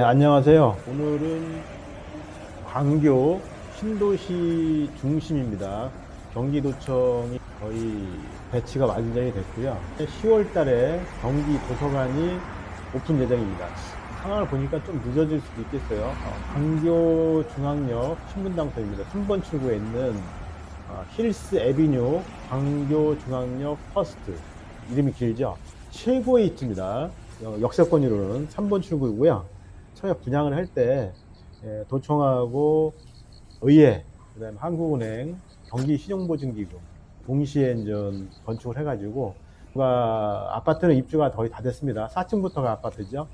네, 안녕하세요. 오늘은 광교 신도시 중심입니다. 경기도청이 거의 배치가 완전히 됐고요. 10월 달에 경기 도서관이 오픈 예정입니다. 상황을 보니까 좀 늦어질 수도 있겠어요. 광교 중앙역 신분당터입니다. 3번 출구에 있는 힐스 에비뉴 광교 중앙역 퍼스트. 이름이 길죠? 최고의 입지입니다. 역세권으로는 3번 출구이고요. 처음에 분양을 할 때 도청하고 의회, 그다음에 한국은행, 경기신용보증기금 동시에 이제 건축을 해가지고 아파트는 입주가 거의 다 됐습니다. 4층부터가 아파트죠.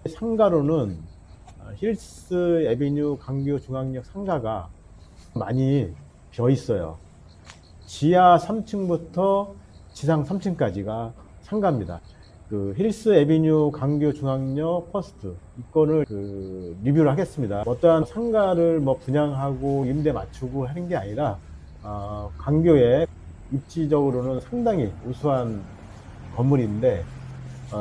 상가로는 힐스 에비뉴 광교 중앙역 상가가 많이 비어 있어요. 지하 3층부터 지상 3층까지가 상가입니다. 그 힐스 에비뉴 광교 중앙역 퍼스트 이건을 리뷰를 하겠습니다. 어떠한 상가를 뭐 분양하고 임대 맞추고 하는 게 아니라 광교에 입지적으로는 상당히 우수한 건물인데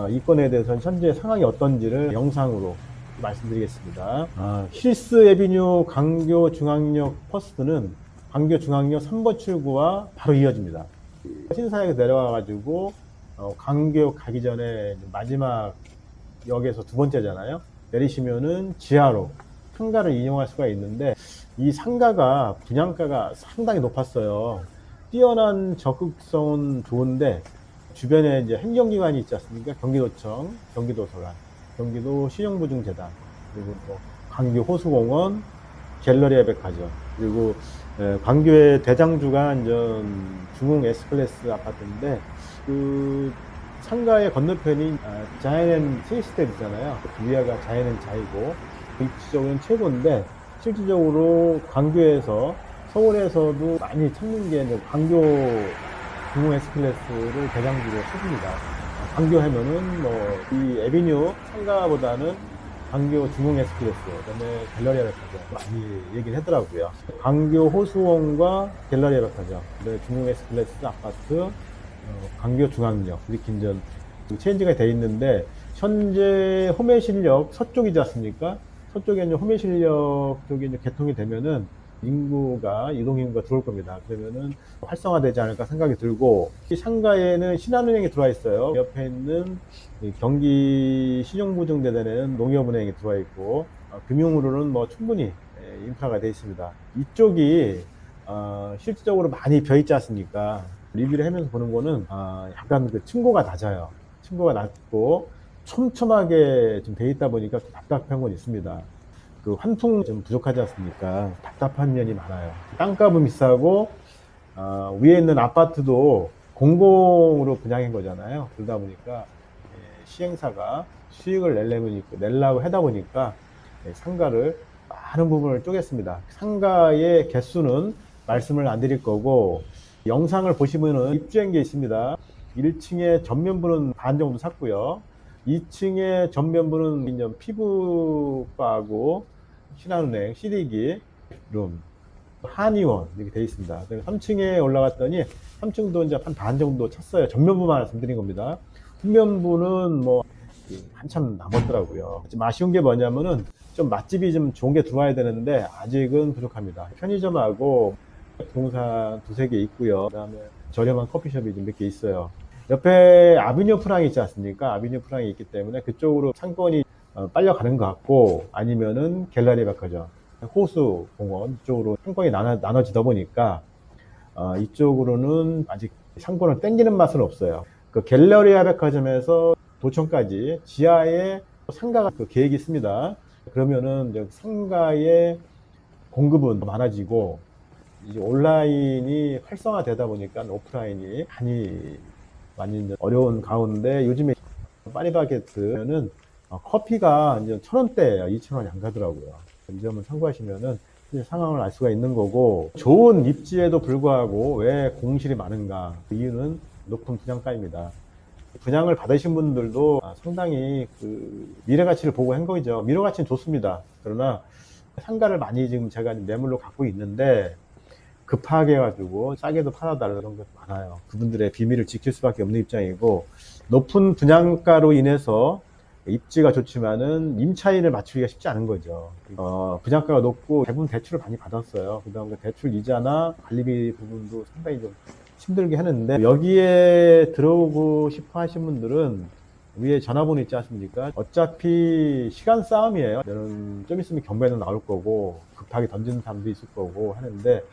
이 건에 대해서는 현재 상황이 어떤지를 영상으로 말씀드리겠습니다. 힐스 에비뉴 광교 중앙역 퍼스트는 광교 중앙역 3번 출구와 바로 이어집니다. 신사역에 내려와가지고 광교 가기 전에 마지막 역에서 두 번째잖아요. 내리시면은 지하로 상가를 이용할 수가 있는데 이 상가가 분양가가 상당히 높았어요. 뛰어난 적극성은 좋은데 주변에 이제 행정기관이 있지 않습니까? 경기도청, 경기도서관, 경기도 신용보증재단, 그리고 뭐 광교 호수공원, 갤러리아 백화점, 그리고 광교의 대장주가 중흥 S클래스 아파트인데 그 상가의 건너편이 자이언 시스템이잖아요. 그 위아가 자이언 자이고 입지적으로는 최고인데 실질적으로 광교에서 서울에서도 많이 찾는 게 광교 중흥 S클래스를 대장주로 씁니다. 광교 하면은 뭐 이 에비뉴 상가보다는 광교 중흥 S클래스, 그다음에 갤러리아 백화점 많이 얘기를 하더라고요. 광교 호수원과 갤러리아 백화점, 그다음에 중흥 S클래스 아파트, 광교 중앙역 이렇게 이제 체인지가 돼 있는데 현재 호매실역 서쪽이지 않습니까? 서쪽에 이제 호매실역 쪽이 이제 개통이 되면은 이동 인구가 들어올 겁니다. 그러면은 활성화되지 않을까 생각이 들고 이 상가에는 신한은행이 들어와 있어요. 옆에 있는 경기 신용보증재단에는 농협은행이 들어와 있고 금융으로는 뭐 충분히 인프라가 되어 있습니다. 이쪽이 실질적으로 많이 비어 있지 않습니까? 리뷰를 하면서 보는 거는 약간 그 층고가 낮아요. 층고가 낮고 촘촘하게 좀 돼 있다 보니까 좀 답답한 건 있습니다. 그 환풍 좀 부족하지 않습니까? 답답한 면이 많아요. 땅값은 비싸고 위에 있는 아파트도 공공으로 분양한 거잖아요. 그러다 보니까 시행사가 수익을 내려고 하다 보니까 상가를 많은 부분을 쪼갰습니다. 상가의 개수는 말씀을 안 드릴 거고 영상을 보시면은 입주한 게 있습니다. 1층에 전면부는 반 정도 샀고요. 2층에 전면부는 이제 피부과하고 신한은행, CD기, 룸, 한의원 이렇게 되어 있습니다. 3층에 올라갔더니 3층도 이제 한 반 정도 찼어요. 전면부만 말씀드린 겁니다. 후면부는 뭐 한참 남았더라고요. 좀 아쉬운 게 뭐냐면은 좀 맛집이 좀 좋은 게 들어와야 되는데 아직은 부족합니다. 편의점하고 부동산 두세 개 있고요. 그다음에 저렴한 커피숍이 좀 몇 개 있어요. 옆에 아비뉴 프랑이 있지 않습니까? 아비뉴 프랑이 있기 때문에 그쪽으로 상권이 빨려가는 것 같고 아니면은 갤러리 백화점, 호수 공원 이쪽으로 상권이 나눠지다 보니까 이쪽으로는 아직 상권을 땡기는 맛은 없어요. 그 갤러리아 백화점에서 도청까지 지하에 상가가 그 계획이 있습니다. 그러면은 상가의 공급은 많아지고 이제 온라인이 활성화되다 보니까 오프라인이 많이 어려운 가운데 요즘에 파리바게트는 커피가 이제 1,000원대예요. 2,000원이 안 가더라고요. 이 점을 참고하시면은 상황을 알 수가 있는 거고 좋은 입지에도 불구하고 왜 공실이 많은가? 그 이유는 높은 분양가입니다. 분양을 받으신 분들도 상당히 그 미래 가치를 보고 한 거죠. 미래 가치는 좋습니다. 그러나 상가를 많이 지금 제가 매물로 갖고 있는데 급하게 해가지고 싸게도 팔아달라는 것도 많아요. 그분들의 비밀을 지킬 수밖에 없는 입장이고 높은 분양가로 인해서 입지가 좋지만은 임차인을 맞추기가 쉽지 않은 거죠. 분양가가 높고 대부분 대출을 많이 받았어요. 그다음에 대출 이자나 관리비 부분도 상당히 좀 힘들게 하는데, 여기에 들어오고 싶어 하신 분들은 위에 전화번호 있지 않습니까? 어차피 시간 싸움이에요. 저는 좀 있으면 경매도 나올 거고 급하게 던지는 사람도 있을 거고 하는데,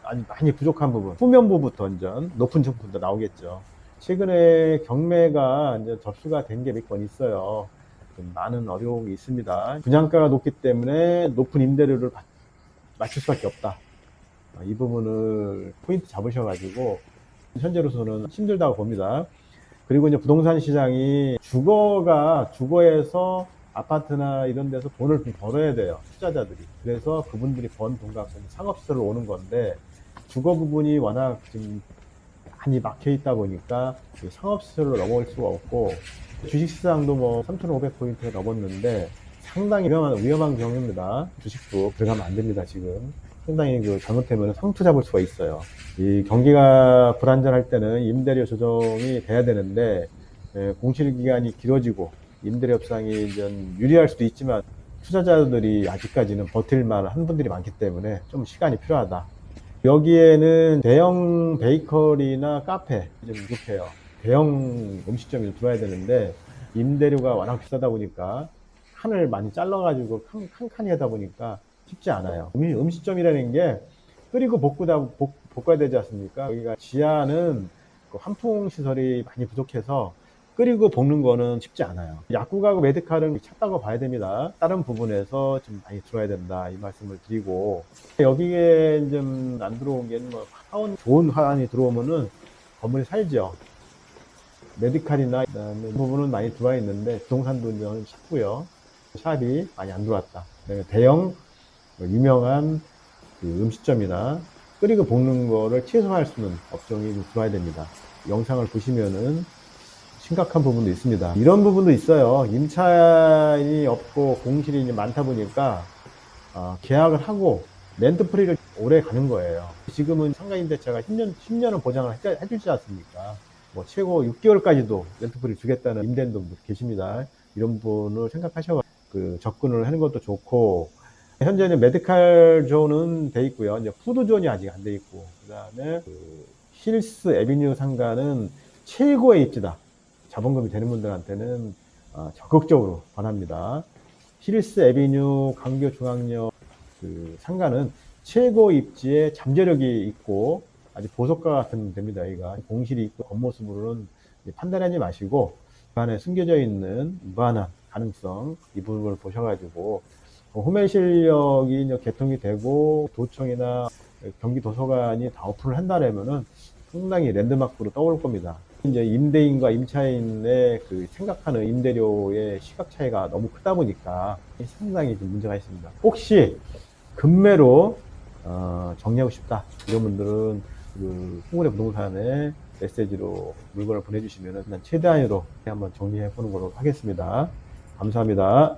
아니 많이 부족한 부분, 후면부부터 완전 높은 점부터 나오겠죠. 최근에 경매가 이제 접수가 된 게 몇 건 있어요. 좀 많은 어려움이 있습니다. 분양가가 높기 때문에 높은 임대료를 맞출 수밖에 없다. 이 부분을 포인트 잡으셔가지고 현재로서는 힘들다고 봅니다. 그리고 이제 부동산 시장이 주거에서 아파트나 이런 데서 돈을 좀 벌어야 돼요, 투자자들이. 그래서 그분들이 번 돈 갖고 상업시설로 오는 건데, 주거 부분이 워낙 지금 많이 막혀 있다 보니까 상업시설로 넘어올 수가 없고, 주식시장도 뭐 3,500포인트가 넘었는데 상당히 위험한 경우입니다. 주식도 들어가면 안 됩니다. 지금 상당히 잘못되면 상투 잡을 수가 있어요. 이 경기가 불안정할 때는 임대료 조정이 돼야 되는데, 공실 기간이 길어지고 임대료 협상이 좀 유리할 수도 있지만 투자자들이 아직까지는 버틸만 한 분들이 많기 때문에 좀 시간이 필요하다. 여기에는 대형 베이커리나 카페 좀 부족해요. 대형 음식점이 들어와야 되는데 임대료가 워낙 비싸다 보니까 칸을 많이 잘라가지고 칸칸이 하다 보니까 쉽지 않아요. 음식점이라는 게 끓이고 볶아야 되지 않습니까? 여기가 지하는 환풍 시설이 많이 부족해서 끓이고 볶는 거는 쉽지 않아요. 약국하고 메디칼은 찾다고 봐야 됩니다. 다른 부분에서 좀 많이 들어야 된다, 이 말씀을 드리고, 여기에 좀 안 들어온 게 뭐 좋은 화환이 들어오면은 건물이 살죠. 메디칼이나 그다음에 부분은 많이 들어와 있는데 부동산도 좀 쉽고요. 샵이 많이 안 들어왔다. 대형 유명한 음식점이나 끓이고 볶는 거를 최소화할 수 있는 업종이 들어와야 됩니다. 영상을 보시면은 심각한 부분도 있습니다. 이런 부분도 있어요. 임차인이 없고 공실이 많다 보니까 계약을 하고 렌트프리를 오래 가는 거예요. 지금은 상가임대차가 10년은 보장을 해주지 않습니까? 뭐 최고 6개월까지도 렌트프리 주겠다는 임대인도 계십니다. 이런 부분을 생각하셔서 접근을 하는 것도 좋고, 현재는 메디칼 존은 돼 있고요. 이제 푸드 존이 아직 안 돼 있고, 그 다음에 힐스 에비뉴 상가는 최고의 입지다. 자본금이 되는 분들한테는 적극적으로 권합니다. 힐스 에비뉴 강교 중앙역 상가는 최고 입지에 잠재력이 있고 아주 보석과 같은 데입니다. 여기가 공실이 있고 겉모습으로는 판단하지 마시고 그 안에 숨겨져 있는 무한한 가능성, 이 부분을 보셔가지고 후매실력이 개통이 되고 도청이나 경기도서관이 다 오픈을 한다면은 상당히 랜드마크로 떠올 겁니다. 이제 임대인과 임차인의 생각하는 임대료의 시각 차이가 너무 크다 보니까 상당히 좀 문제가 있습니다. 혹시 급매로 정리하고 싶다, 이런 분들은 홍은의 부동산에 메시지로 물건을 보내주시면 최대한으로 한번 정리해 보는 걸로 하겠습니다. 감사합니다.